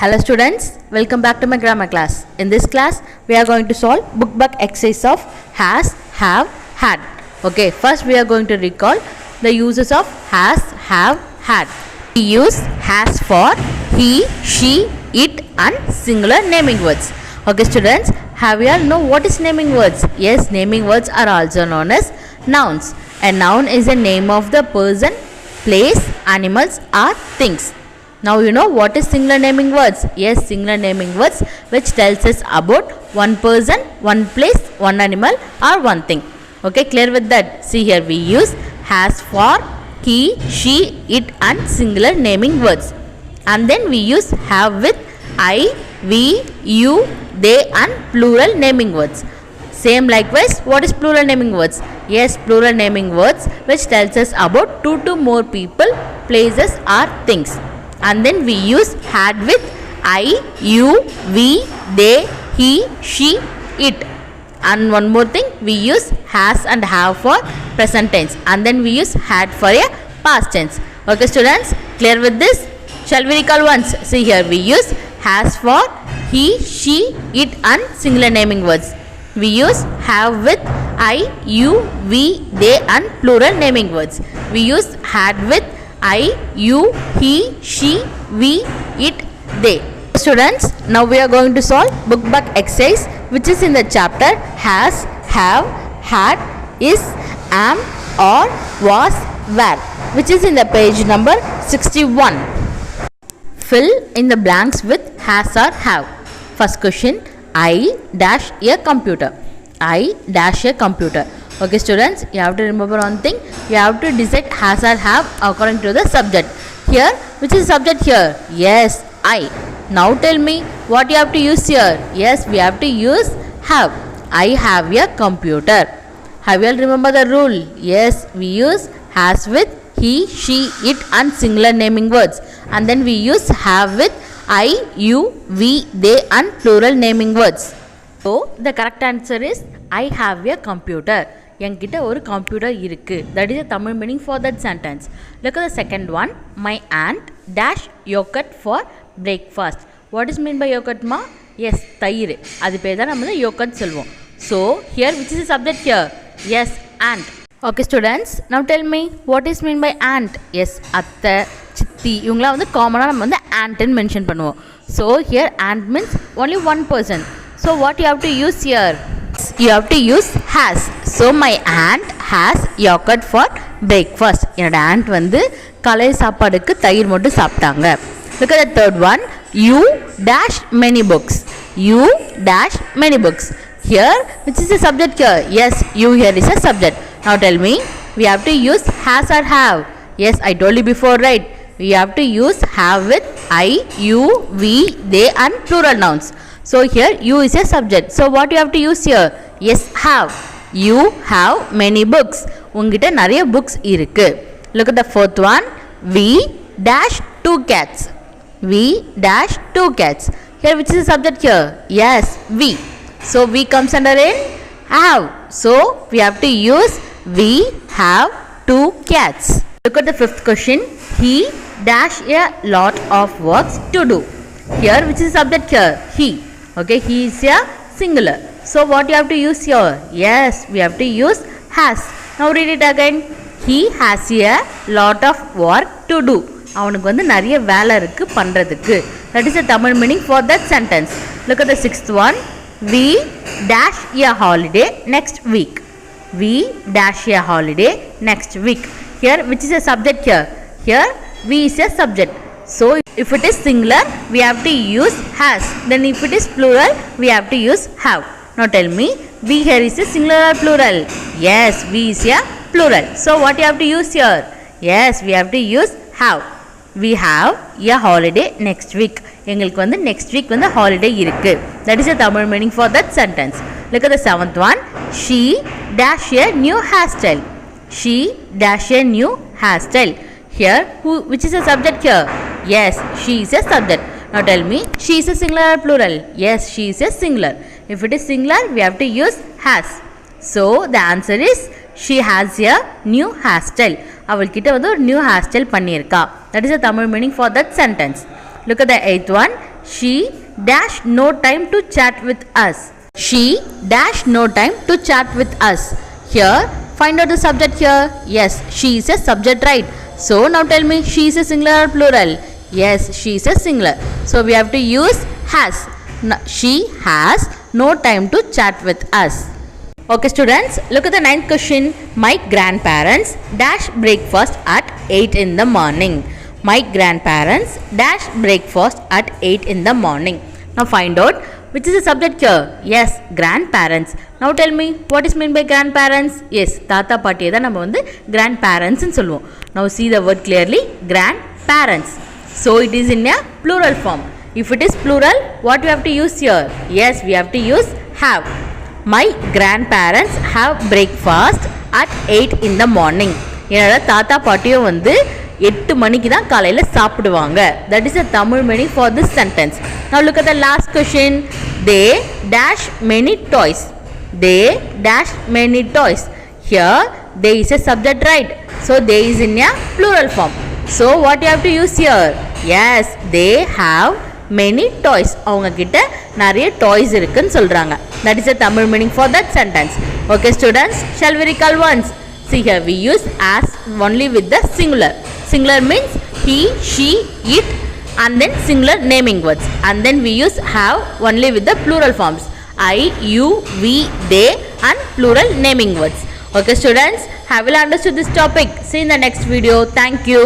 Hello students, welcome back to my grammar class. In this class, we are going to solve book back exercise of has, have, had. Okay, first we are going to recall the uses of has, have, had. We use has for he, she, it and singular naming words. Okay students, have you all know what is naming words? Yes, naming words are also known as nouns. A noun is the name of the person, place, animals or things. Now you know what is singular naming words? Yes, singular naming words which tells us about one person, one place, one animal or one thing. Okay, clear with that? See here we use has for he, she, it and singular naming words. And then we use have with I, we, you, they and plural naming words. Same likewise, what is plural naming words? Yes, plural naming words which tells us about two to more people, places or things. And then we use had with I, you, we, they, he, she, it. And one more thing, we use has and have for present tense. And then we use had for a past tense. Okay students, clear with this? Shall we recall once? See here we use has for he, she, it and singular naming words. We use have with I, you, we, they and plural naming words. We use had with I, you, he, she, we, it, they. Students, now we are going to solve book back exercise which is in the chapter has, have, had, is, am, or, was, were, which is in the page number 61. Fill in the blanks with has or have. First question, I dash a computer. I dash a computer. Okay students, you have to remember one thing, you have to decide has or have according to the subject. Here, which is subject here? Yes, I. Now tell me what you have to use here. Yes, we have to use have. I have a computer. Have you all remember the rule? Yes, we use has with he, she, it and singular naming words. And then we use have with I, you, we, they and plural naming words. So, the correct answer is I have a computer. என்கிட்ட ஒரு computer இருக்கு. That is the Tamil meaning for that sentence. Look at the second one. My aunt dash yogurt for breakfast. What is mean by yogurt ma? Yes, தயிர். அது பேர் தான் நம்ம yogurt சொல்வோம். So here which is the subject here? Yes, aunt. Okay students, now tell me what is mean by aunt? Yes, அத்தை, சித்தி இவங்களாம் வந்து காமனாக நம்ம வந்து aunt ன்னு மென்ஷன் பண்ணுவோம். So here aunt means only one person. So what you have to use here? You have to use has. So my aunt has yogurt for breakfast. என்னோட aunt வந்து காலை சாப்பாடுக்கு தயிர் மட்டும் சாப்பிட்டாங்க. Look at the third one. You dash many books. You dash many books. Here which is the subject here? Yes, you here is a subject. Now tell me, we have to use has or have. Yes, I told you before, right? We have to use have with I, you, we, they and plural nouns. So here you is a subject. So what you have to use here? Yes, have. You have many books. உங்கிட்ட நிறைய books இருக்கு. Look at the fourth one. We dash two cats. We dash two cats. Here which is the subject here? Yes, we. So we comes under in have. So we have to use we have two cats. Look at the fifth question. He dash a lot of works to do. Here which is the subject here? He. Okay, he is a singular. So what you have to use here? Yes, we have to use has. Now read it again. He has a lot of work to do. அவனுக்கு வந்து நிறைய வேலை இருக்கு பண்றதுக்கு. That is the Tamil meaning for that sentence. Look at the sixth one. We dash a holiday next week. We dash a holiday next week. Here which is a subject here? Here we is a subject. So if it is singular, we have to use has. Then if it is plural, we have to use have. Now tell me, we here is a singular or plural? Yes, we is a plural. So what you have to use here? Yes, we have to use have. We have a holiday next week. எங்களுக்கு வந்து next week வந்து holiday இருக்கு. That is a Tamil meaning for that sentence. Look at the seventh one. She dash a new hairstyle. She dash a new hairstyle. Here, which is a subject here? Yes, she is a subject. Now tell me, she is a singular or plural? Yes, she is a singular. If it is singular, we have to use has. So the answer is she has a new hairstyle. அவள்கிட்ட வந்து ஒரு new hairstyle பண்ணியிருக்கா. That is a Tamil meaning for that sentence. Look at the eighth one. she dash no time to chat with us. She dash no time to chat with us. Here, find out the subject here. Yes, she is a subject, right? So now tell me, she is a singular or plural? Yes, she is a singular. So we have to use has. She has no time to chat with us. Okay students, look at the 9th question. My grandparents dash breakfast at 8 in the morning. My grandparents dash breakfast at 8 in the morning. Now find out which is the subject here. Yes, grandparents. Now tell me, what is meant by grandparents? Yes, தாத்தா பாட்டியை தான் நம்ம வந்து grandparents ன்னு சொல்லுவோம். Now see the word clearly, grandparents. So it is in a plural form. If it is plural, what we have to use here? Yes, we have to use have. My grandparents have breakfast at 8 in the morning. என்னோட தாத்தா பாட்டியும் வந்து 8 மணிக்கு தான் காலையில் சாப்பிடுவாங்க. That is a Tamil meaning for this sentence. Now look at the last question. They dash many toys. They dash many toys. Here, they is a subject, right? So they is in a plural form. So what you have to use here? Yes, they have many toys. அவங்க கிட்ட நிறைய toys இருக்குன்னு சொல்றாங்க. That is a Tamil meaning for that sentence. Okay students, shall we recall once? See here, we use as only with the singular. Singular means he, she, it, and then singular naming words. And then we use have only with the plural forms. I, you, we, they, and plural naming words. Okay students, have you understood this topic? See you in the next video. Thank you.